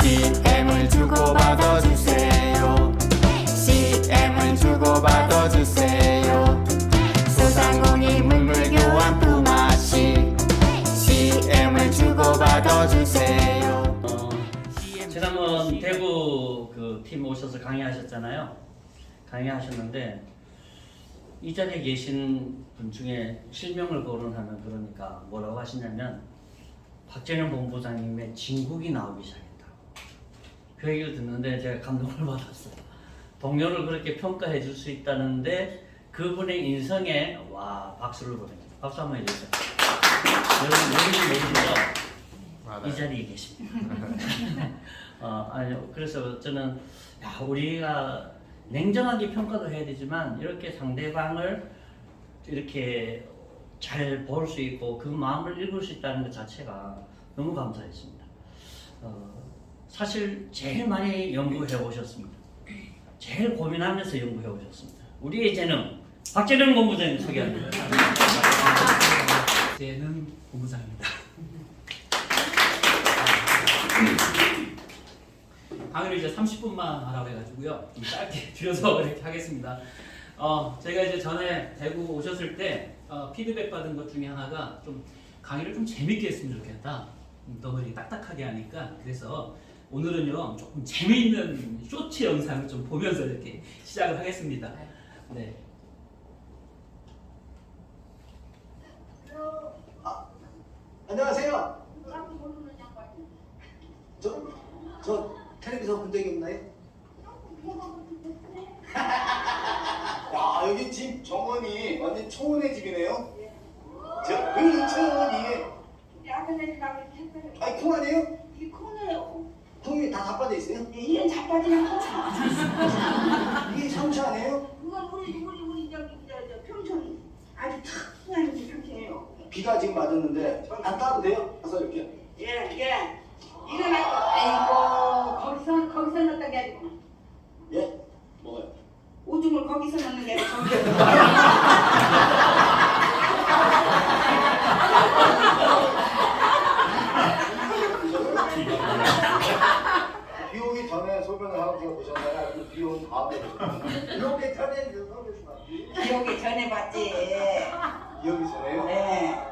CM을 주고받아 주세요. CM을 주고받아 주세요. 소상공인 물물교환 품앗이 CM을 주고받아 주세요. 지난번 대구 그 팀 오셔서 강의하셨잖아요. 강의하셨는데 이 자리에 계신 분 중에 실명을 거론하면 그러니까 뭐라고 하시냐면 박재련 본부장님의 진국이 나오기 시작했다. 그 얘기를 듣는데 제가 감동을 받았어요. 동료를 그렇게 평가해 줄 수 있다는데 그분의 인성에 와 박수를 보냅니다. 박수 한번 해주세요. 여러분 모르시죠? 이 자리에 계십니다. 아니요. 그래서 저는 야, 우리가 냉정하게 평가도 해야 되지만 이렇게 상대방을 이렇게 잘 볼 수 있고 그 마음을 읽을 수 있다는 것 자체가 너무 감사했습니다. 사실 제일 많이 연구해 오셨습니다. 제일 고민하면서 연구해 오셨습니다. 우리의 재능 박재련 본부장님 소개합니다. 재능 본부장입니다. 강의를 이제 30분만 하라고 해가지고요. 좀 짧게 줄여서 이렇게 하겠습니다. 제가 이제 전에 대구 오셨을 때 피드백 받은 것 중에 하나가 좀 강의를 좀 재밌게 했으면 좋겠다. 너무 이렇게 딱딱하게 하니까 그래서 오늘은요 조금 재미있는 쇼츠 영상을 좀 보면서 이렇게 시작을 하겠습니다. 네. 안녕하세요. 저 텔레비전 본 적이 없나요? 야, 여기 집 정원이 완전 초원의 집이네요. 저 근처원이. 아니 콩 아니에요? 이 콩이에요. 콩이 다 자빠져 있어요? 이런 자빠지는 콩. 이게 상추 아니에요? 그건 우리 저기 평촌 아주 특이한 평촌이에요. 비가 지금 맞았는데 안 따도 돼요? 가서 이렇게. 예. 이거는 아이고 거기서 넣었던 게 아니고 예? 뭐가요? 오줌을 거기서 넣는 게 아니고 저기. 비 오기 전에 소변을 하고 제가 보셨나요? 아니면 비 온 다음에 보셨나요? 비 오기 전에 비 오기 전에 봤지. 비 오기 전에요? 네.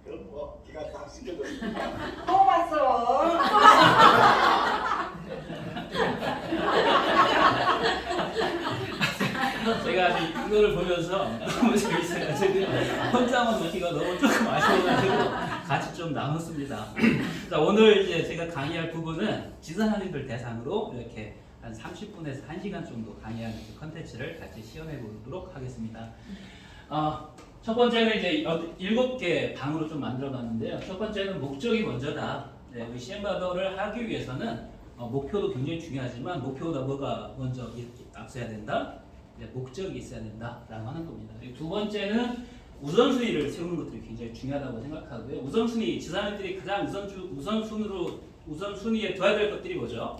그럼 뭐 비가 딱 씻겨졌어요. 또 봤어. 제가 이거를 보면서 너무 재밌어가지고 혼자만 놓기가 너무 조금 아쉬워가지고 같이 좀 나눴습니다. 자, 오늘 이제 제가 강의할 부분은 지사님들 대상으로 이렇게 한 30분에서 1시간 정도 강의하는 컨텐츠를 같이 시연해 보도록 하겠습니다. 첫 번째는 이제 7개 방으로 좀 만들어 봤는데요. 첫 번째는 목적이 먼저다. 네, 우리 CM바더를 하기 위해서는 목표도 굉장히 중요하지만 목표보다 뭐가 먼저 이렇게 앞서야 된다? 목적이 있어야 된다라고 하는 겁니다. 두 번째는 우선순위를 세우는 것들이 굉장히 중요하다고 생각하고요. 우선순위, 지사님들이 가장 우선순위에 둬야 될 것들이 뭐죠?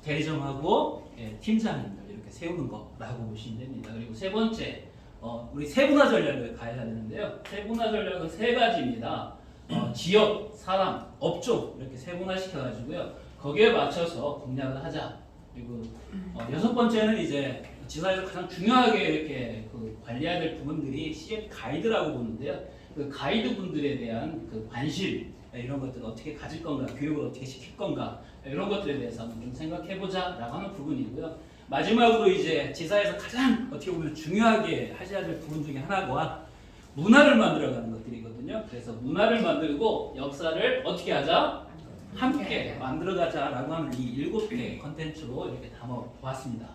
대리점하고 팀장님들 이렇게 세우는 거라고 보시면 됩니다. 그리고 세 번째, 우리 세분화 전략을 가야 되는데요. 세분화 전략은 세 가지입니다. 지역, 사람, 업종 이렇게 세분화시켜가지고요. 거기에 맞춰서 공략을 하자. 그리고 여섯 번째는 이제 지사에서 가장 중요하게 이렇게 그 관리해야 될 부분들이 CM 가이드라고 보는데요. 그 가이드 분들에 대한 그 관심 이런 것들을 어떻게 가질 건가, 교육을 어떻게 시킬 건가 이런 것들에 대해서 한번 좀 생각해보자라고 하는 부분이고요. 마지막으로 이제 지사에서 가장 어떻게 보면 중요하게 하셔야 될 부분 중에 하나가 문화를 만들어가는 것들이거든요. 그래서 문화를 만들고 역사를 어떻게 하자? 함께 만들어가자라고 하는 이 7개 컨텐츠로 이렇게 담아보았습니다.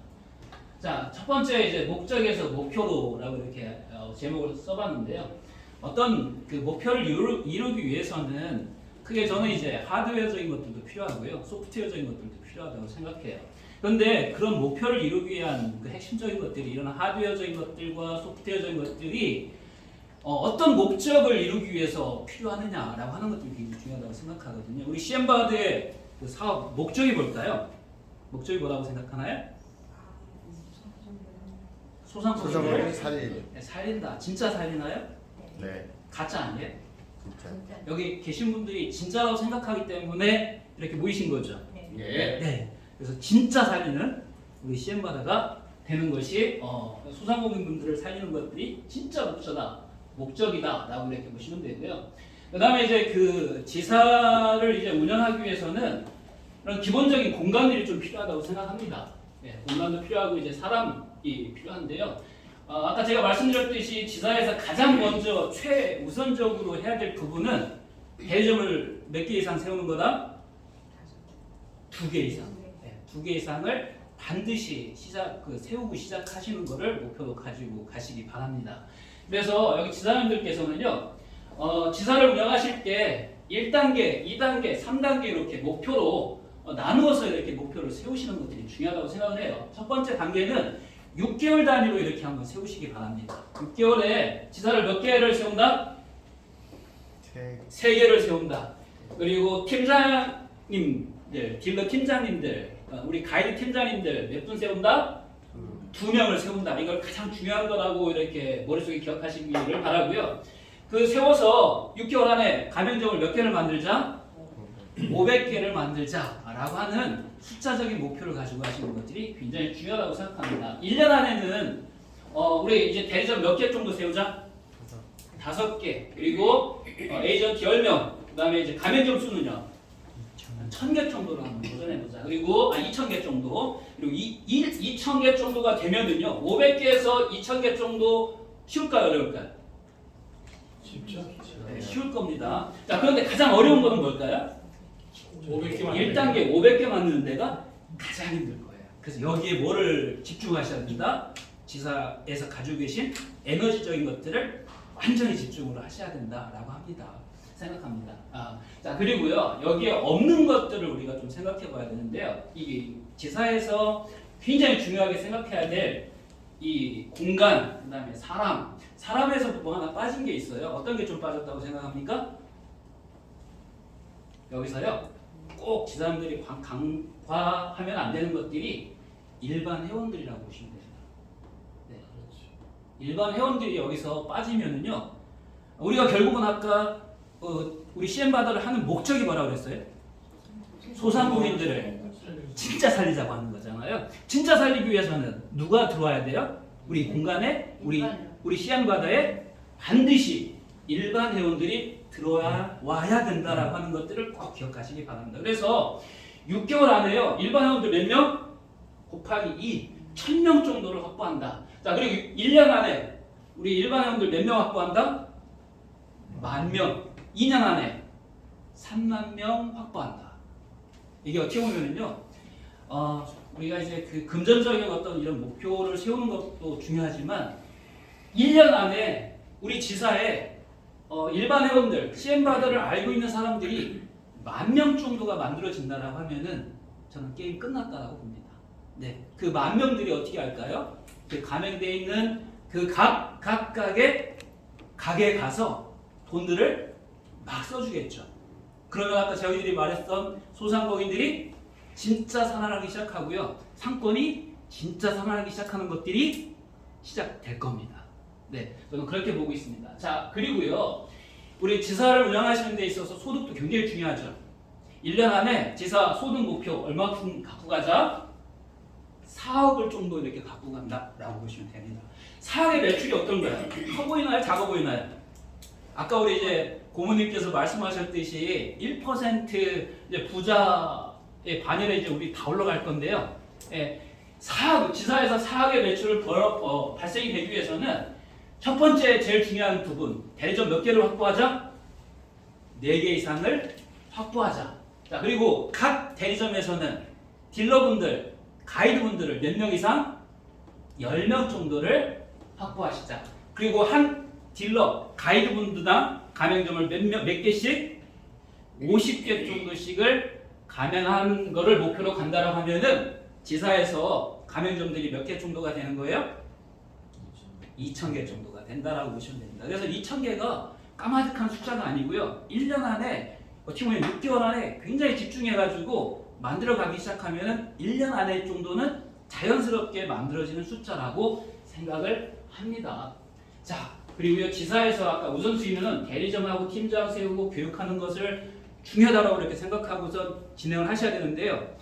자, 첫 번째 이제 목적에서 목표로라고 이렇게 제목을 써봤는데요. 어떤 그 목표를 이루기 위해서는 크게 저는 이제 하드웨어적인 것들도 필요하고요, 소프트웨어적인 것들도 필요하다고 생각해요. 그런데 그런 목표를 이루기 위한 그 핵심적인 것들이 이런 하드웨어적인 것들과 소프트웨어적인 것들이 어떤 목적을 이루기 위해서 필요하느냐라고 하는 것들이 굉장히 중요하다고 생각하거든요. 우리 CM바드의 그 사업 목적이 뭘까요? 목적이 뭐라고 생각하나요? 소상공인을 살린. 살린다. 진짜 살리나요? 네. 가짜 아니에요? 여기 계신 분들이 진짜라고 생각하기 때문에 이렇게 모이신 거죠. 예. 네. 그래서 진짜 살리는 우리 CM바다가 되는 것이 소상공인분들을 살리는 것들이 진짜 목적이다라고 이렇게 보시면 되고요. 그다음에 이제 그 지사를 이제 운영하기 위해서는 그런 기본적인 공간들이 좀 필요하다고 생각합니다. 네, 공간도 필요하고 이제 사람이 필요한데요. 아까 제가 말씀드렸듯이 지사에서 가장 먼저 최우선적으로 해야 될 부분은 대리점을 몇 개 이상 세우는 거다? 2개 이상. 네, 2개 이상을 반드시 세우고 시작하시는 것을 목표로 가지고 가시기 바랍니다. 그래서 여기 지사님들께서는요, 지사를 운영하실 때 1단계, 2단계, 3단계 이렇게 목표로 나누어서 이렇게 목표를 세우시는 것들이 중요하다고 생각을 해요. 첫 번째 단계는 6개월 단위로 이렇게 한번 세우시기 바랍니다. 6개월에 지사를 몇 개를 세운다? 3개를 세운다. 그리고 팀장님들, 딜러 팀장님들, 우리 가이드 팀장님들 몇 분 세운다? 2명을 세운다. 이걸 가장 중요한 거라고 이렇게 머릿속에 기억하시기를 바라고요. 그 세워서 6개월 안에 가맹점을 몇 개를 만들자? 500개를 만들자라고 하는 숫자적인 목표를 가지고 하시는 것들이 굉장히 중요하다고 생각합니다. 1년 안에는 우리 이제 대리점 몇 개 정도 세우자? 5개. 그리고 에이전트 10명. 그다음에 이제 가맹점 수는요? 1000개 정도로 한번 도전해보자. 그리고 2000개 정도. 그리고 2000개 정도가 되면은요, 500개에서 2000개 정도 쉬울까요, 어려울까요? 쉽죠? 네, 쉬울 겁니다. 자, 그런데 가장 어려운 거는 뭘까요? 500개 1단계 500개 만드는 데가 가장 힘들 거예요. 그래서 여기에 뭐를 집중하셔야 된다? 지사에서 가지고 계신 에너지적인 것들을 완전히 집중으로 하셔야 된다라고 생각합니다. 자, 그리고요, 여기에 없는 것들을 우리가 좀 생각해 봐야 되는데요. 이 지사에서 굉장히 중요하게 생각해야 될 이 공간, 그 다음에 사람에서 뭐 하나 빠진 게 있어요. 어떤 게 좀 빠졌다고 생각합니까? 여기서요, 꼭 지사님들이 간과하면 안 되는 것들이 일반 회원들이라고 보시면 됩니다. 네. 일반 회원들이 여기서 빠지면은요, 우리가 결국은 아까 우리 CM바다를 하는 목적이 뭐라고 그랬어요? 소상공인들을 진짜 살리자고 하는 거잖아요. 진짜 살리기 위해서는 누가 들어와야 돼요? 우리 공간에 우리 CM바다에 반드시 일반 회원들이 들어와야 된다라고 하는 것들을 꼭 기억하시기 바랍니다. 그래서 6개월 안에요, 일반 회원들 몇 명? 곱하기 1000명 정도를 확보한다. 자, 그리고 1년 안에 우리 일반 회원들 몇 명 확보한다? 10,000명. 2년 안에 3만 명 확보한다. 이게 어떻게 보면은요, 우리가 이제 그 금전적인 어떤 이런 목표를 세우는 것도 중요하지만 1년 안에 우리 지사에 일반 회원들, CM바다를 알고 있는 사람들이 10,000명 정도가 만들어진다라고 하면은 저는 게임 끝났다라고 봅니다. 네, 그 10,000명들이 어떻게 할까요? 그 가맹되어 있는 그 각각의 가게에 가서 돈들을 막 써주겠죠. 그러면 아까 저희들이 말했던 소상공인들이 진짜 살아나기 시작하고요, 상권이 진짜 살아나기 시작하는 것들이 시작될 겁니다. 네, 저는 그렇게 보고 있습니다. 자, 그리고요, 우리 지사를 운영하시는 데 있어서 소득도 굉장히 중요하죠. 1년 안에 지사 소득 목표 얼마큼 갖고 가자? 4억을 정도 이렇게 갖고 간다라고 보시면 됩니다. 4억의 매출이 어떤가요? 커 보이나요? 작아 보이나요? 아까 우리 이제 고모님께서 말씀하셨듯이 1% 이제 부자의 반열에 이제 우리 다 올라갈 건데요. 예, 지사에서 4억의 매출을 발생이 되기 위해서는 첫 번째 제일 중요한 부분, 대리점 몇 개를 확보하자? 4개 이상을 확보하자. 자, 그리고 각 대리점에서는 딜러분들, 가이드분들을 몇 명 이상? 10명 정도를 확보하시자. 그리고 한 딜러, 가이드분들당 가맹점을 몇 개씩? 50개 정도씩을 가맹하는 거를 목표로 간다라고 하면은 지사에서 가맹점들이 몇 개 정도가 되는 거예요? 2,000개 정도가 된다라고 보시면 됩니다. 그래서 2,000개가 까마득한 숫자가 아니고요, 1년 안에 어떻게 보면 6개월 안에 굉장히 집중해가지고 만들어가기 시작하면은 1년 안에 정도는 자연스럽게 만들어지는 숫자라고 생각을 합니다. 자, 그리고요 지사에서 아까 우선순위는 대리점하고 팀장 세우고 교육하는 것을 중요하다고 이렇게 생각하고서 진행을 하셔야 되는데요.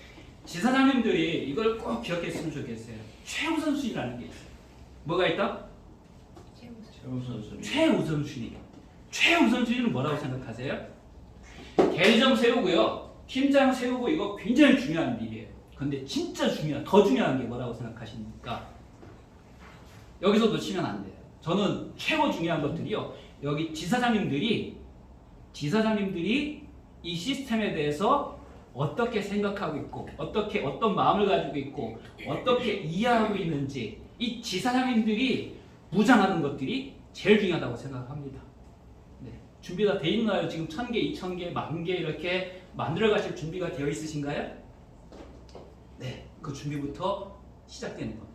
지사장님들이 이걸 꼭 기억했으면 좋겠어요. 최우선순위라는 게 있어요. 뭐가 있다? 최우선순위. 최우선순위. 최우선순위는 뭐라고 생각하세요? 대리점 세우고요. 팀장 세우고 이거 굉장히 중요한 일이에요. 근데 진짜 더 중요한 게 뭐라고 생각하십니까? 여기서 놓치면 안 돼요. 저는 최고 중요한 것들이요. 여기 지사장님들이 이 시스템에 대해서 어떻게 생각하고 있고 어떤 마음을 가지고 있고 어떻게 이해하고 있는지 이 지사장님들이 무장하는 것들이 제일 중요하다고 생각합니다. 네. 준비가 돼 있나요? 지금 1000개, 2000개, 10,000개 이렇게 만들어 가실 준비가 되어 있으신가요? 네. 그 준비부터 시작되는 겁니다.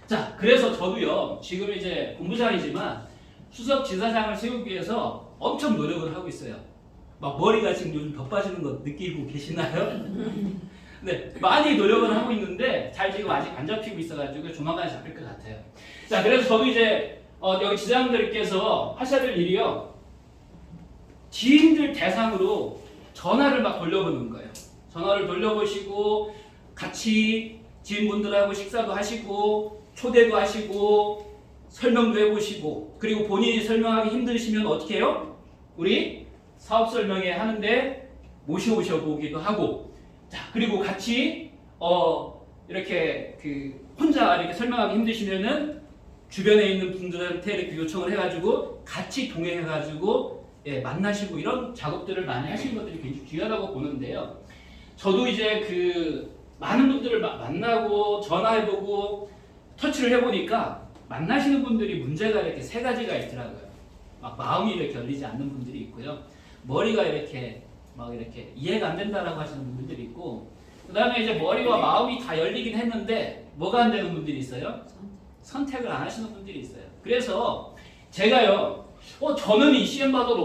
자, 그래서 저도요. 지금 이제 본부장이지만 수석 지사장을 세우기 위해서 엄청 노력을 하고 있어요. 막 머리가 지금 요즘 더 빠지는 거 느끼고 계시나요? 네, 많이 노력을 하고 있는데 잘 지금 아직 안 잡히고 있어가지고 조만간 잡힐 것 같아요. 자, 그래서 저도 이제 여기 지사장들께서 하셔야 될 일이요. 지인들 대상으로 전화를 막 돌려보는 거예요. 전화를 돌려보시고 같이 지인분들하고 식사도 하시고 초대도 하시고 설명도 해보시고 그리고 본인이 설명하기 힘드시면 어떻게 해요? 우리 사업 설명회 하는데 모셔보기도 하고 자 그리고 같이 이렇게 혼자 이렇게 설명하기 힘드시면은 주변에 있는 분들한테 이렇게 요청을 해가지고 같이 동행해가지고 만나시고 이런 작업들을 많이 하시는 것들이 굉장히 중요하다고 보는데요. 저도 이제 많은 분들을 만나고 전화해보고 터치를 해보니까 만나시는 분들이 문제가 이렇게 3가지가 있더라고요. 막 마음이 이렇게 열리지 않는 분들이 있고요. 머리가 이렇게 이해가 안 된다라고 하시는 분들이 있고 그 다음에 이제 머리와 마음이 다 열리긴 했는데 뭐가 안 되는 분들이 있어요? 선택을 안 하시는 분들이 있어요. 그래서 제가요 저는 이 CM바더를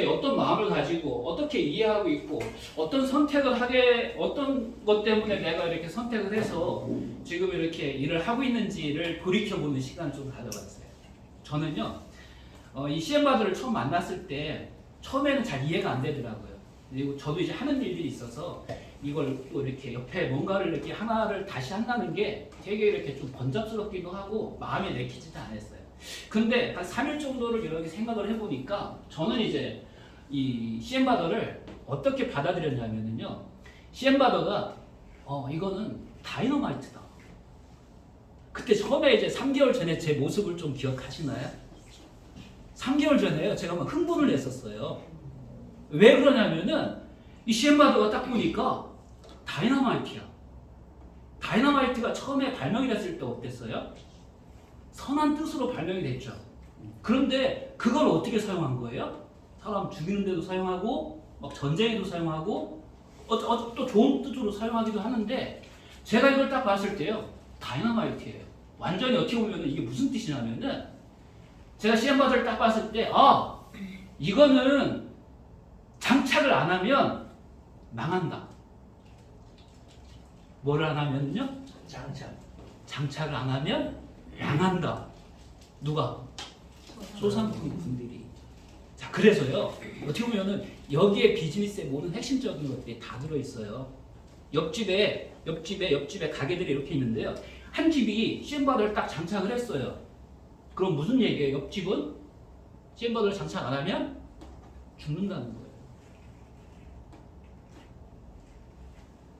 어떤 마음을 가지고 어떻게 이해하고 있고 어떤 선택을 어떤 것 때문에 내가 이렇게 선택을 해서 지금 이렇게 일을 하고 있는지를 돌이켜보는 시간을 좀 가져봤어요. 저는요 이 CM바더를 처음 만났을 때 처음에는 잘 이해가 안 되더라고요. 그리고 저도 이제 하는 일들이 있어서 이걸 또 이렇게 옆에 뭔가를 이렇게 하나를 다시 한다는 게 되게 이렇게 좀 번잡스럽기도 하고 마음에 내키지도 않았어요. 근데 한 3일 정도를 이렇게 생각을 해보니까 저는 이제 이 CM바더를 어떻게 받아들였냐면요. CM바더가 이거는 다이너마이트다. 그때 처음에 이제 3개월 전에 제 모습을 좀 기억하시나요? 3개월 전에요. 제가 막 흥분을 했었어요. 왜 그러냐면은 이 CM바더가 딱 보니까 다이너마이트야. 다이너마이트가 처음에 발명이 됐을 때 어땠어요? 선한 뜻으로 발명이 됐죠. 그런데 그걸 어떻게 사용한 거예요? 사람 죽이는 데도 사용하고 막 전쟁에도 사용하고 또 좋은 뜻으로 사용하기도 하는데 제가 이걸 딱 봤을 때요. 다이너마이트예요. 완전히 어떻게 보면 이게 무슨 뜻이냐면은 제가 CM바더를 딱 봤을 때 이거는 장착을 안 하면 망한다. 뭐를 안 하면요? 장착을 안 하면 망한다. 누가? 소상공인 분들이. 자, 그래서요. 어떻게 보면은 여기에 비즈니스의 모든 핵심적인 것들이 다 들어있어요. 옆집에 가게들이 이렇게 있는데요. 한 집이 CM바더를 딱 장착을 했어요. 그럼 무슨 얘기예요? 옆집은 CM바더를 장착 안 하면 죽는다는 거예요.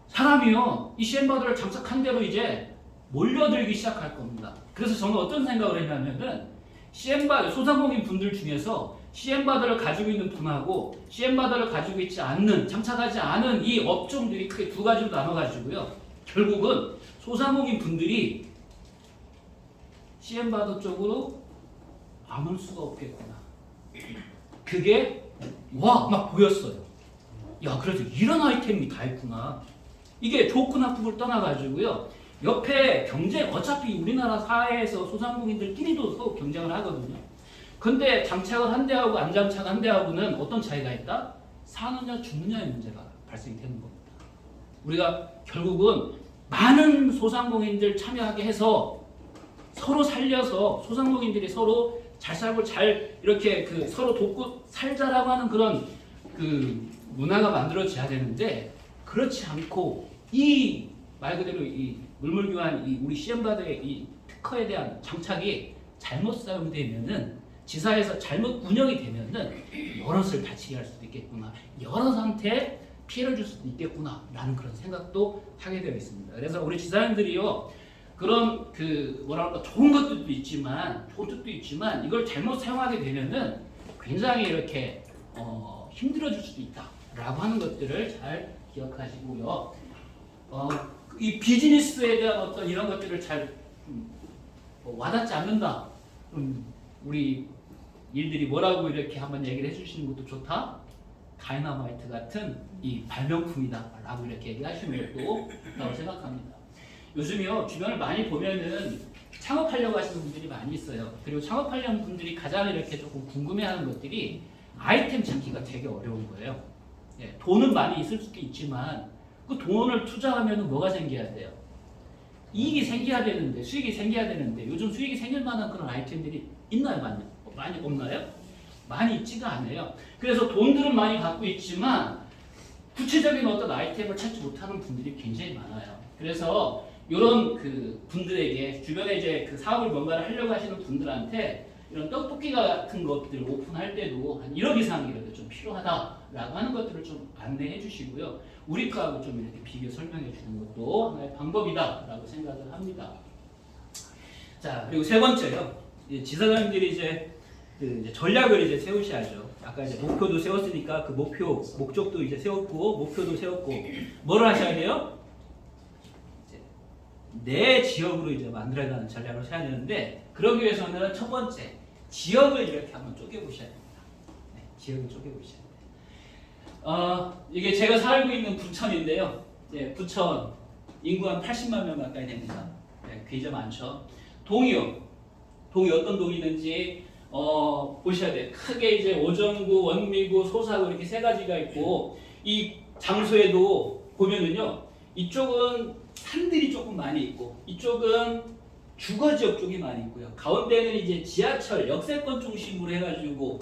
사람이요, 이 CM바더를 장착한 대로 이제 몰려들기 시작할 겁니다. 그래서 저는 어떤 생각을 했냐면은 CM바더, 소상공인 분들 중에서 CM바더를 가지고 있는 분하고 CM바더를 가지고 있지 않는, 장착하지 않은 이 업종들이 크게 2가지로 나눠가지고요. 결국은 소상공인 분들이 CM바더 쪽으로 안 올 수가 없겠구나. 그게 막 보였어요. 야, 그래도 이런 아이템이 다 있구나. 이게 좋고 나쁘고를 떠나가지고요. 옆에 경쟁, 어차피 우리나라 사회에서 소상공인들끼리도 서로 경쟁을 하거든요. 근데 장착을 한 대하고 안 장착한 대하고는 어떤 차이가 있다? 사느냐 죽느냐의 문제가 발생이 되는 겁니다. 우리가 결국은 많은 소상공인들 참여하게 해서 서로 살려서 소상공인들이 서로 잘 살고 잘 이렇게 그 서로 돕고 살자라고 하는 그런 그 문화가 만들어져야 되는데 그렇지 않고 이 말 그대로 이 물물교환 이 우리 시험받의 이 특허에 대한 정착이 잘못 사용되면은 지사에서 잘못 운영이 되면은 여럿을 다치게 할 수도 있겠구나, 여럿한테 피해를 줄 수도 있겠구나라는 그런 생각도 하게 되어 있습니다. 그래서 우리 지사님들이요 그런 그 뭐랄까 좋은 것들도 있지만 좋은 뜻도 있지만 이걸 잘못 사용하게 되면은 굉장히 이렇게 힘들어질 수도 있다라고 하는 것들을 잘 기억하시고요. 이 비즈니스에 대한 어떤 이런 것들을 잘 와닿지 않는다. 우리 일들이 뭐라고 이렇게 한번 얘기를 해주시는 것도 좋다. 다이너마이트 같은 이 발명품이다라고 이렇게 얘기하시는 것도 좋다고 생각합니다. 요즘요 주변을 많이 보면은 창업하려고 하시는 분들이 많이 있어요. 그리고 창업하려는 분들이 가장 이렇게 조금 궁금해하는 것들이 아이템 찾기가 되게 어려운 거예요. 예, 돈은 많이 있을 수도 있지만 그 돈을 투자하면 뭐가 생겨야 돼요? 이익이 생겨야 되는데 수익이 생겨야 되는데 요즘 수익이 생길 만한 그런 아이템들이 있나요? 많이 없나요? 많이 있지가 않아요. 그래서 돈들은 많이 갖고 있지만 구체적인 어떤 아이템을 찾지 못하는 분들이 굉장히 많아요. 그래서 이런 그 분들에게 주변에 이제 그 사업을 뭔가를 하려고 하시는 분들한테 이런 떡볶이 같은 것들 오픈할 때도 한 1억 이상이라도 좀 필요하다라고 하는 것들을 좀 안내해 주시고요. 우리 거하고 좀 이렇게 비교 설명해 주는 것도 하나의 방법이다라고 생각을 합니다. 자, 그리고 세 번째요. 지사장님들이 이제 전략을 이제 세우셔야죠. 아까 이제 목표도 세웠으니까 그 목적도 이제 세웠고 목표도 세웠고 뭐를 하셔야 돼요? 내 지역으로 이제 만들어가는 전략을 세워야 되는데 그러기 위해서는 첫 번째 지역을 이렇게 한번 쪼개보셔야 됩니다. 네, 지역을 쪼개보셔야 돼요. 이게 제가 살고 있는 부천인데요. 네, 부천 인구 한 80만 명 가까이 됩니다. 네, 굉장히 많죠. 동이요. 동이 어떤 동이 있는지 보셔야 돼요. 크게 이제 오정구, 원미구, 소사구 이렇게 세 가지가 있고 이 장소에도 보면은요. 이쪽은 산들이 조금 많이 있고 이쪽은 주거지역 쪽이 많이 있고요. 가운데는 이제 지하철, 역세권 중심으로 해가지고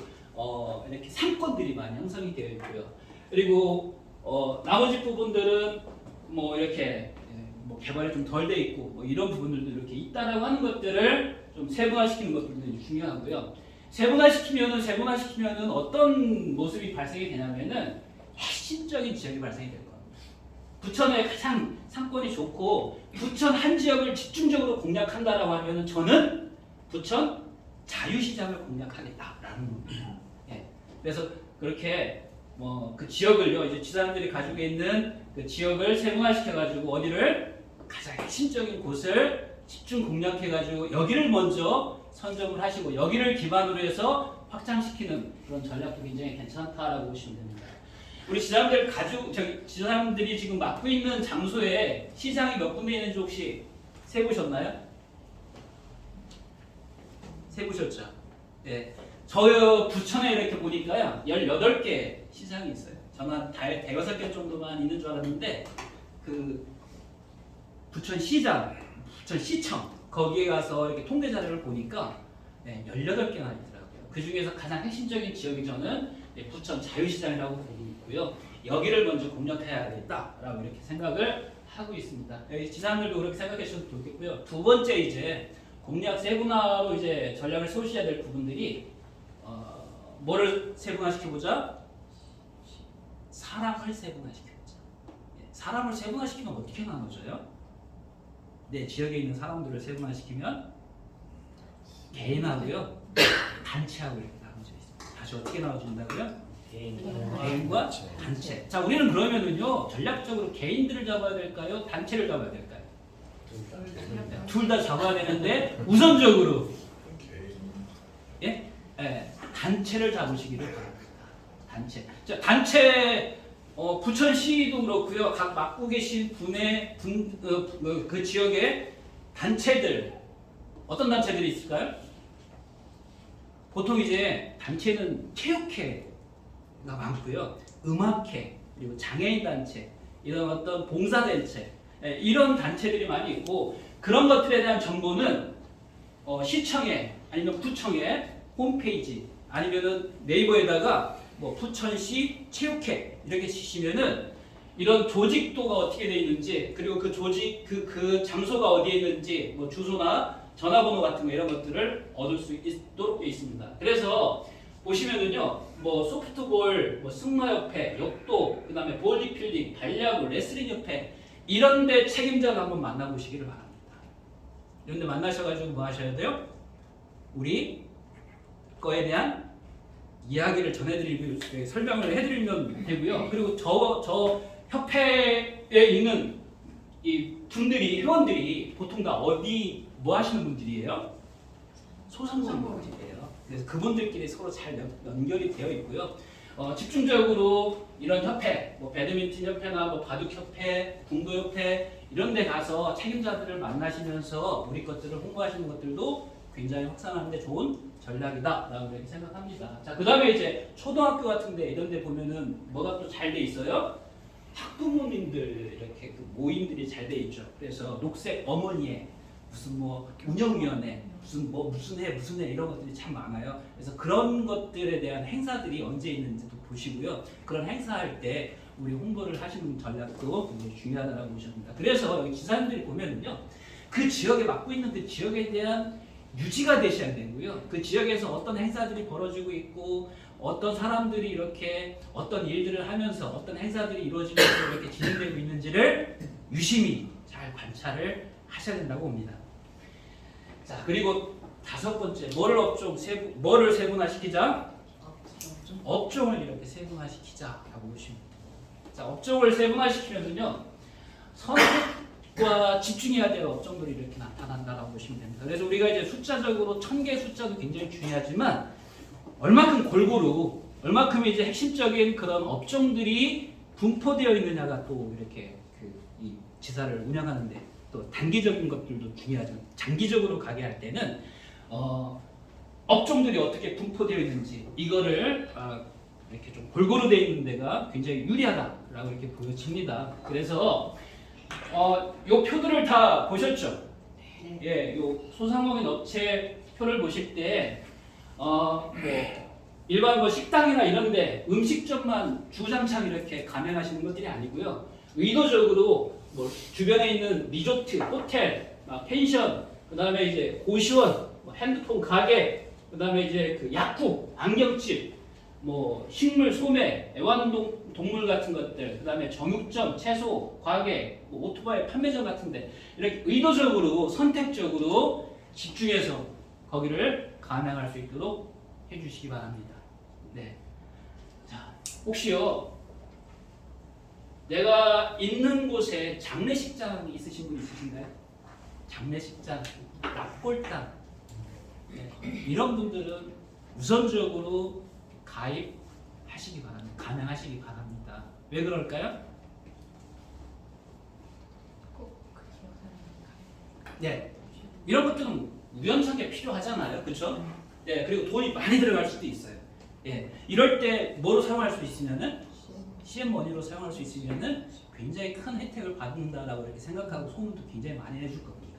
이렇게 상권들이 많이 형성이 되어 있고요. 그리고 나머지 부분들은 뭐 이렇게 뭐 개발이 좀 덜 돼 있고 뭐 이런 부분들도 이렇게 있다라고 하는 것들을 좀 세분화시키는 것들도 중요하고요. 세분화시키면은 어떤 모습이 발생이 되냐면은 핵심적인 지역이 발생이 될 겁니다. 부천에 가장 상권이 좋고 부천 한 지역을 집중적으로 공략한다라고 하면은 저는 부천 자유시장을 공략하겠다라는 겁니다. 예. 그래서 그렇게 뭐 그 지역을요 이제 지사님들이 가지고 있는 그 지역을 세분화시켜가지고 어디를 가장 핵심적인 곳을 집중 공략해가지고 여기를 먼저 선점을 하시고 여기를 기반으로 해서 확장시키는 그런 전략도 굉장히 괜찮다라고 보시면 됩니다. 우리 지사님들이 지금 맡고 있는 장소에 시장이 몇 군데 있는지 혹시 세보셨나요? 세보셨죠? 네. 저 부천에 이렇게 보니까요 18개 시장이 있어요. 저는 한 5개 정도만 있는 줄 알았는데 그 부천시장, 부천시청 거기에 가서 이렇게 통계 자료를 보니까 18개나 있더라고요. 그 중에서 가장 핵심적인 지역이 저는 부천 자유시장이라고 보고 있고요. 여기를 먼저 공략해야겠다라고 이렇게 생각을 하고 있습니다. 지사님들도 그렇게 생각해 주셔도 좋겠고요. 두 번째 이제 공략 세분화로 이제 전략을 세우셔야 될 부분들이 뭐를 세분화시켜보자? 사람을 세분화시켜보자. 사람을 세분화시키면 어떻게 나눠져요? 내 지역에 있는 사람들을 세분화시키면 개인하고요, 단체하고 이렇게 나눠져 있습니다. 다시 어떻게 나눠진다고요? 개인과 단체. 자, 우리는 그러면은요 전략적으로 개인들을 잡아야 될까요? 단체를 잡아야 될까요? 둘 다 잡아야 되는데 우선적으로 단체를 잡으시기를 바랍니다. 단체. 자, 단체 부천시도 그렇고요. 각 맡고 계신 그 지역의 단체들 어떤 단체들이 있을까요? 보통 이제 단체는 체육회가 많고요. 음악회 그리고 장애인 단체 이런 어떤 봉사단체 이런 단체들이 많이 있고 그런 것들에 대한 정보는 시청에 아니면 구청에 홈페이지 아니면은 네이버에다가 뭐 부천시 체육회 이렇게 치시면은 이런 조직도가 어떻게 돼 있는지 그리고 그 조직 그 장소가 어디에 있는지 뭐 주소나 전화번호 같은 거 이런 것들을 얻을 수 있도록 되어 있습니다. 그래서 보시면은요 뭐 소프트볼, 뭐 승마협회, 역도, 그다음에 보디필딩, 반야구, 레슬링협회 이런데 책임자를 한번 만나보시기를 바랍니다. 이런데 만나셔가지고 뭐 하셔야 돼요? 우리 거에 대한 이야기를 전해드리고 설명을 해드리면 되고요. 그리고 저 협회에 있는 이 분들이 회원들이 보통 다 어디 뭐 하시는 분들이에요? 소상공인분들이에요. 그래서 그분들끼리 서로 잘 연결이 되어 있고요. 집중적으로 이런 협회, 뭐 배드민턴 협회나 뭐 바둑 협회, 궁도 협회 이런 데 가서 책임자들을 만나시면서 우리 것들을 홍보하시는 것들도 굉장히 확산하는 데 좋은 전략이다라고 이렇게 생각합니다. 자, 그다음에 이제 초등학교 같은 데 이런 데 보면은 뭐가 또 잘 돼 있어요? 학부모님들 이렇게 그 모임들이 잘 돼 있죠. 그래서 녹색 어머니회 무슨 뭐 운영위원회 무슨 해 이런 것들이 참 많아요. 그래서 그런 것들에 대한 행사들이 언제 있는지도 보시고요. 그런 행사할 때 우리 홍보를 하시는 전략도 굉장히 중요하다고 보십니다. 그래서 여기 지사님들이 보면은요, 그 지역에 맡고 있는 그 지역에 대한 유지가 되셔야 되고요. 그 지역에서 어떤 행사들이 벌어지고 있고 어떤 사람들이 이렇게 어떤 일들을 하면서 어떤 행사들이 이루어지면서 이렇게 진행되고 있는지를 유심히 잘 관찰을 하셔야 된다고 봅니다. 자, 그리고 5번째 뭐를 세분화시키자? 업종을 이렇게 세분화시키자라고 보십니다. 자, 업종을 세분화시키면은요 선택과 집중해야 될 업종들이 이렇게 나타난다라고 보시면 됩니다. 그래서 우리가 이제 숫자적으로 1000개 숫자도 굉장히 중요하지만 얼마큼 골고루 얼마큼 이제 핵심적인 그런 업종들이 분포되어 있느냐가 또 이렇게 이 지사를 운영하는데 또 단기적인 것들도 중요하죠. 장기적으로 가게 할 때는 업종들이 어떻게 분포되어 있는지 이거를 이렇게 좀 골고루 되어 있는 데가 굉장히 유리하다라고 이렇게 보여집니다. 그래서 요 표들을 다 보셨죠? 예, 요 소상공인 업체 표를 보실 때 뭐 일반 뭐 식당이나 이런데 음식점만 주장창 이렇게 가맹하시는 것들이 아니고요. 의도적으로 뭐 주변에 있는 리조트, 호텔, 펜션, 그다음에 이제 고시원, 뭐 핸드폰 가게, 그다음에 이제 그 약국, 안경집, 뭐 식물 소매, 애완동물 같은 것들, 그다음에 정육점, 채소, 과게, 뭐 오토바이 판매점 같은데 이렇게 의도적으로 선택적으로 집중해서 거기를 감행할 수 있도록 해주시기 바랍니다. 네. 자, 혹시요 내가 있는 곳에 장례식장 있으신 분 있으신가요? 장례식장, 납골당 네. 이런 분들은 우선적으로 가입하시기 바랍니다. 감행하시기 바랍니다. 왜 그럴까요? 네, 이런 것들은 우연찮게 필요하잖아요, 그렇죠? 네, 그리고 돈이 많이 들어갈 수도 있어요. 예, 이럴 때 뭐로 사용할 수 있으면은 CM머니로 사용할 수 있으면은 굉장히 큰 혜택을 받는다라고 이렇게 생각하고 소문도 굉장히 많이 해줄 겁니다.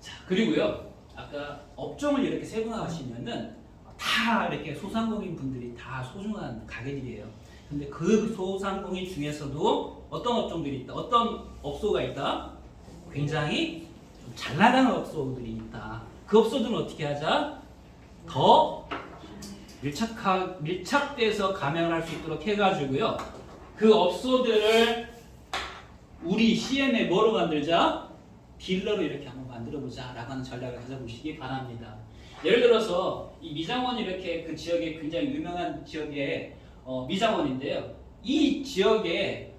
자, 그리고요, 아까 업종을 이렇게 세분화하시면은 다 이렇게 소상공인 분들이 다 소중한 가게들이에요. 근데 그 소상공인 중에서도 어떤 업종들이 있다, 어떤 업소가 있다, 굉장히 좀 잘 나가는 업소들이 있다. 그 업소들은 어떻게 하자? 더 밀착돼서 감행을 할 수 있도록 해가지고요. 그 업소들을 우리 CM에 뭐로 만들자? 딜러로 이렇게 한번 만들어보자 라고 하는 전략을 가져보시기 바랍니다. 예를 들어서 이 미장원이 이렇게 그 지역에 굉장히 유명한 지역의 미장원인데요. 이 지역에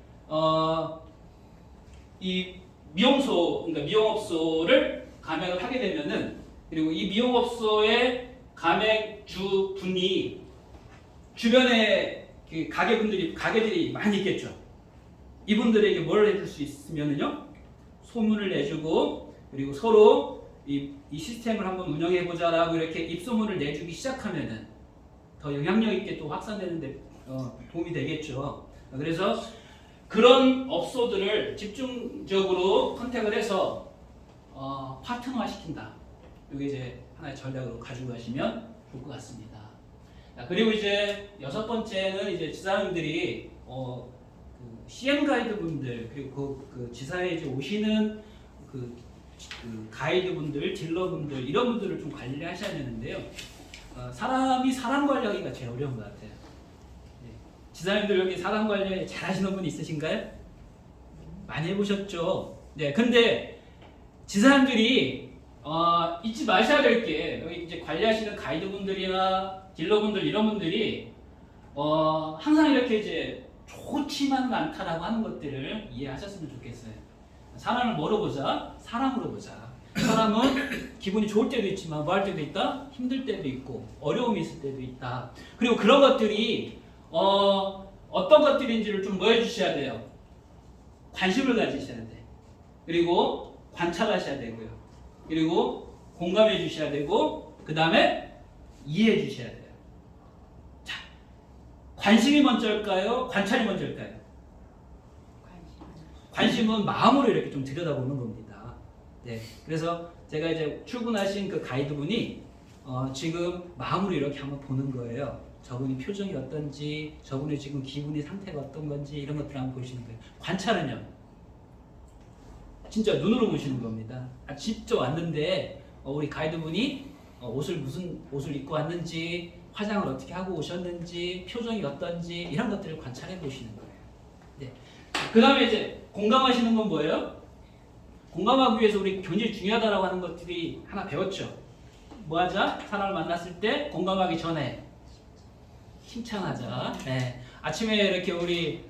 이 미용소, 그러니까 미용업소를 감행을 하게 되면은 그리고 이 미용업소의 가맹주 분이 주변에 그 가게들이 많이 있겠죠. 이분들에게 뭘 해줄 수 있으면은요, 소문을 내주고 그리고 서로 이 시스템을 한번 운영해보자라고 이렇게 입소문을 내주기 시작하면은 더 영향력 있게 또 확산되는데 도움이 되겠죠. 그래서 그런 업소들을 집중적으로 컨택을 해서 파트너화 시킨다. 이게 이제 하나의 전략으로 가지고 가시면 좋을 것 같습니다. 자, 그리고 이제 6번째는 이제 지사님들이 그 CM 가이드분들 그리고 그 지사에 이제 오시는 그 가이드분들, 딜러분들 이런 분들을 좀 관리하셔야 되는데요. 사람이 사람 관리하기가 제일 어려운 것 같아요. 지사님들 여기 사람 관리 잘 하시는 분 있으신가요? 많이 해보셨죠? 네, 근데 지사님들이 잊지 마셔야 될 게 여기 이제 관리하시는 가이드분들이나 딜러분들 이런 분들이 항상 이렇게 이제 좋지만은 않다라고 하는 것들을 이해하셨으면 좋겠어요. 사람을 뭐로 보자? 사람으로 보자. 사람은 기분이 좋을 때도 있지만 뭐 할 때도 있다? 힘들 때도 있고 어려움이 있을 때도 있다. 그리고 그런 것들이 어떤 것들인지를 좀 뭐 해주셔야 돼요? 관심을 가지셔야 돼. 그리고 관찰하셔야 되고요. 그리고 공감해 주셔야 되고 그 다음에 이해해 주셔야 돼요. 자, 관심이 먼저일까요? 관찰이 먼저일까요? 관심은 마음으로 이렇게 좀 들여다보는 겁니다. 네, 그래서 제가 이제 출근하신 그 가이드분이 지금 마음으로 이렇게 한번 보는 거예요. 저분이 표정이 어떤지, 저분의 지금 기분이 상태가 어떤 건지 이런 것들을 한번 보시는 거예요. 관찰은요, 진짜 눈으로 보시는 겁니다. 직접 왔는데 우리 가이드분이 무슨 옷을 입고 왔는지, 화장을 어떻게 하고 오셨는지, 표정이 어떤지 이런 것들을 관찰해 보시는 거예요. 네. 그 다음에 이제 공감하시는 건 뭐예요? 공감하기 위해서 우리 굉장히 중요하다고 하는 것들이 하나 배웠죠. 뭐 하자? 사람을 만났을 때 공감하기 전에 칭찬하자. 네. 아침에 이렇게 우리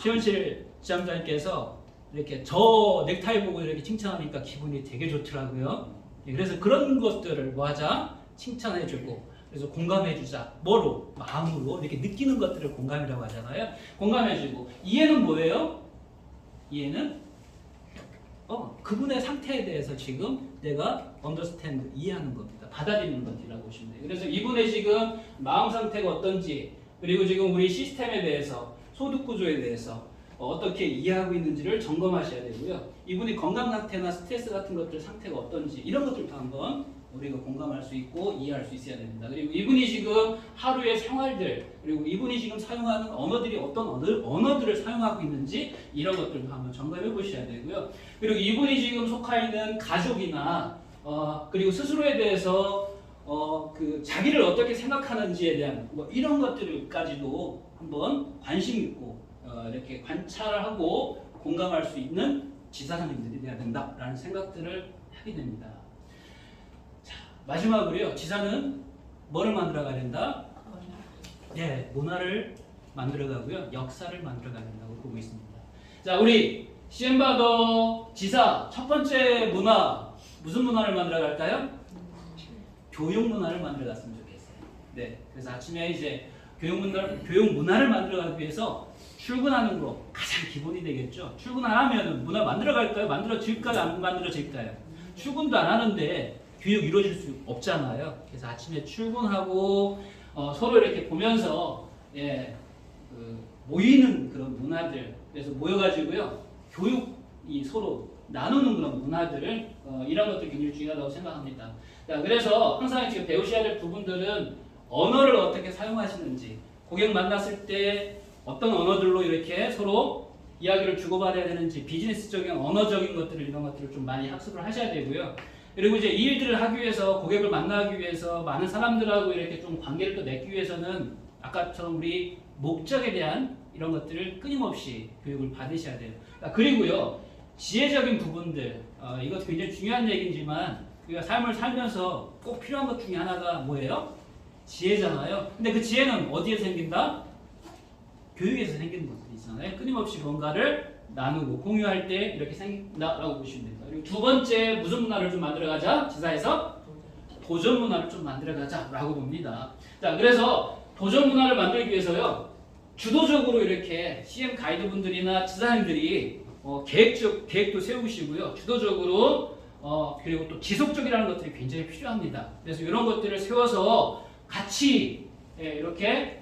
시원실 지점장님께서 이렇게 저 넥타이 보고 이렇게 칭찬하니까 기분이 되게 좋더라고요. 네. 그래서 그런 것들을 뭐 하자? 칭찬해주고 그래서 공감해주자. 뭐로? 마음으로 이렇게 느끼는 것들을 공감이라고 하잖아요. 공감해주고 이해는 뭐예요? 이해는 그분의 상태에 대해서 지금 내가 understand 이해하는 겁니다. 받아들이는 것이라고 보시면 돼요. 그래서 이분의 지금 마음 상태가 어떤지 그리고 지금 우리 시스템에 대해서 소득 구조에 대해서 어떻게 이해하고 있는지를 점검하셔야 되고요. 이분이 건강 상태나 스트레스 같은 것들 상태가 어떤지 이런 것들도 한번 우리가 공감할 수 있고 이해할 수 있어야 됩니다. 그리고 이분이 지금 하루의 생활들 그리고 이분이 지금 사용하는 언어들이 어떤 언어들을 사용하고 있는지 이런 것들도 한번 점검해 보셔야 되고요. 그리고 이분이 지금 속해 있는 가족이나 그리고 스스로에 대해서 그 자기를 어떻게 생각하는지에 대한 뭐 이런 것들까지도 한번 관심 있고 이렇게 관찰하고 공감할 수 있는 지사장님들이 돼야 된다라는 생각들을 하게 됩니다. 자, 마지막으로요. 지사는 뭐를 만들어가야 된다? 네, 문화를 만들어가고요. 역사를 문화를 된다고 보고 있습니다. 자, 우리 시엠바더 지사 첫 번째 문화 무슨 문화를 만들어갈까요? 교육 문화를 만들어갔으면 좋겠어요. 네, 그래서 아침에 이제 교육 문화를 만들어가기 위해서 출근하는 거 가장 기본이 되겠죠. 출근 안 하면은 문화 만들어갈까요? 만들어질까요? 안 만들어질까요? 출근도 안 하는데 교육 이루어질 수 없잖아요. 그래서 아침에 출근하고 서로 이렇게 보면서 모이는 그런 문화들 그래서 모여가지고요 교육이 서로 나누는 그런 문화들을 이런 것도 굉장히 중요하다고 생각합니다. 자, 그래서 항상 지금 배우셔야 될 부분들은 언어를 어떻게 사용하시는지 고객 만났을 때 어떤 언어들로 이렇게 서로 이야기를 주고받아야 되는지 비즈니스적인 언어적인 것들을 이런 것들을 좀 많이 학습을 하셔야 되고요. 그리고 이제 이 일들을 하기 위해서 고객을 만나기 위해서 많은 사람들하고 이렇게 좀 관계를 또 맺기 위해서는 아까처럼 우리 목적에 대한 이런 것들을 끊임없이 교육을 받으셔야 돼요. 그리고요 지혜적인 부분들 이것도 굉장히 중요한 얘기지만 우리가 삶을 살면서 꼭 필요한 것 중에 하나가 뭐예요? 지혜잖아요. 근데 그 지혜는 어디에서 생긴다? 교육에서 생기는 것들이 있잖아요. 끊임없이 뭔가를 나누고 공유할 때 이렇게 생긴다라고 보시면 됩니다. 그리고 두 번째 무슨 문화를 좀 만들어가자? 지사에서 도전 문화를 좀 만들어가자라고 봅니다. 자, 그래서 도전 문화를 만들기 위해서요 주도적으로 이렇게 CM 가이드분들이나 지사님들이 계획도 세우시고요 주도적으로 그리고 또 지속적이라는 것들이 굉장히 필요합니다. 그래서 이런 것들을 세워서 같이 이렇게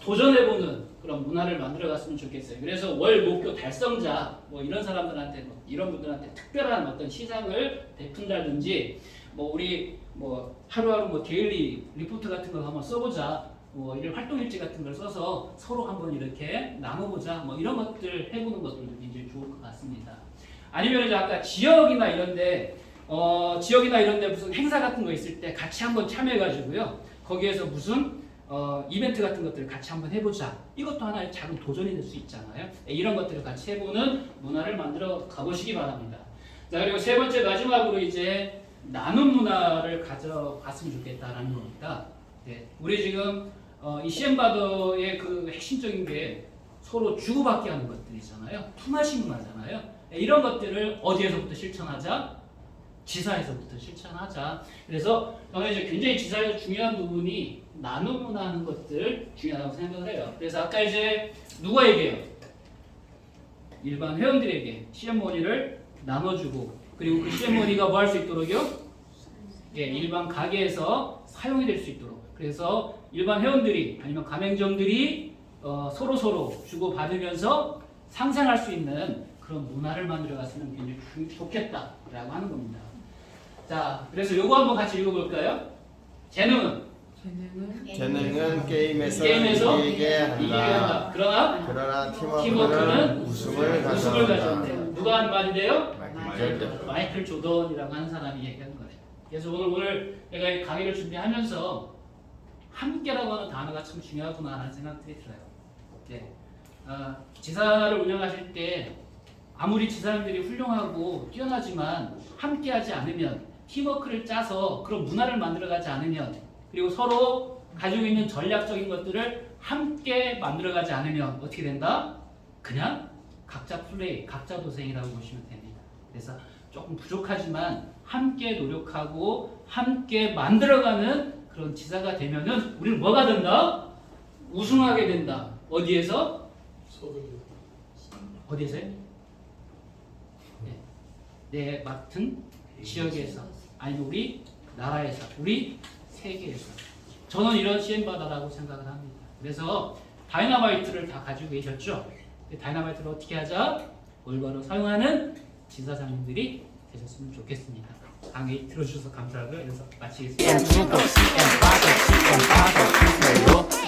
도전해보는 그런 문화를 만들어갔으면 좋겠어요. 그래서 월 목표 달성자 뭐 이런 사람들한테 이런 분들한테 특별한 어떤 시상을 베푼다든지 뭐 우리 뭐 하루하루 뭐 데일리 리포트 같은 걸 한번 써보자. 뭐 이런 활동일지 같은 걸 써서 서로 한번 이렇게 나눠보자. 뭐 이런 것들 해보는 것들도 굉장히 좋을 것 같습니다. 아니면 이제 아까 지역이나 이런데 무슨 행사 같은 거 있을 때 같이 한번 참여해가지고요. 거기에서 무슨 이벤트 같은 것들을 같이 한번 해보자. 이것도 하나의 작은 도전이 될 수 있잖아요. 이런 것들을 같이 해보는 문화를 만들어 가보시기 바랍니다. 자, 그리고 세 번째 마지막으로 이제 나눔 문화를 가져갔으면 좋겠다라는 겁니다. 네, 우리 지금 이 시엠바더의 그 핵심적인 게 서로 주고받게 하는 것들이잖아요. 품앗이 문화잖아요. 이런 것들을 어디에서부터 실천하자? 지사에서부터 실천하자. 그래서 저는 이제 굉장히 지사에서 중요한 부분이 나눔 문화하는 것들 중요하다고 생각을 해요. 그래서 아까 이제 누구에게요? 일반 회원들에게 CM머니를 나눠주고, 그리고 그 CM머니가 뭐 할 수 있도록요? 예, 일반 가게에서 사용이 될 수 있도록. 그래서 일반 회원들이 아니면 가맹점들이 서로 주고받으면서 상생할 수 있는 그런 문화를 만들어갔으면 굉장히 좋겠다라고 하는 겁니다. 자, 그래서 요거 한번 같이 읽어볼까요? 재능은 게임에서 이기게 한다. 그러나 팀워크는 우승을 가져온다. 누가 한 말인데요? 절대. 마이클 조던이라고 하는 사람이 얘기하는 거예요. 그래서 오늘 내가 이 강의를 준비하면서 함께라고 하는 단어가 참 중요하구나 하는 생각들이 들어요. 네. 지사를 운영하실 때 아무리 지사님들이 훌륭하고 뛰어나지만 함께하지 않으면, 팀워크를 짜서 그런 문화를 만들어가지 않으면, 그리고 서로 가지고 있는 전략적인 것들을 함께 만들어가지 않으면 어떻게 된다? 그냥 각자 플레이, 각자 도생이라고 보시면 됩니다. 그래서 조금 부족하지만 함께 노력하고 함께 만들어가는 그런 지사가 되면은 우리는 뭐가 된다? 우승하게 된다. 어디에서? 어디에서요? 내 맡은 지역에서, 아니면 우리 나라에서, 우리 세계에서. 저는 이런 시엠바다라고 생각을 합니다. 그래서 다이너마이트를 다 가지고 계셨죠? 다이너마이트를 어떻게 하자? 올바로 사용하는 지사장님들이 되셨으면 좋겠습니다. 강의 들어주셔서 감사하고요. 그래서 마치겠습니다.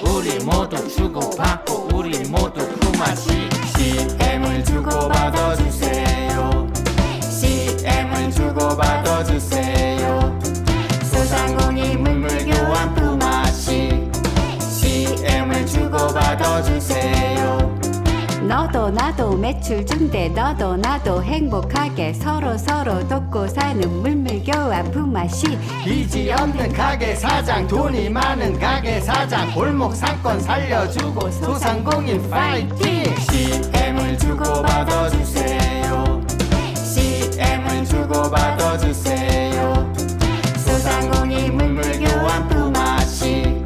우리 모두 주고받고 우리 모두 품앗이 CM을 주고받아 주세요. CM을 주고받아 주세요. 소상공인 물물교환 품앗이 CM을 주고받아 주세요. 너도 나도 매출 증대, 너도 나도 행복하게 서로 돕고 사는 물물교환 품앗이. 빚이 없는 가게 사장, 돈이 많은 가게 사장, 골목 상권 살려주고 소상공인 파이팅. CM을 주고받아 주세요. CM을 주고받아 주세요. 소상공인 물물교환 품앗이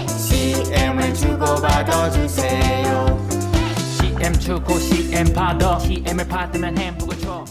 CM을 주고받아 주세요. CM 주고 CM 받아, CM을 받으면 햄버거 줘.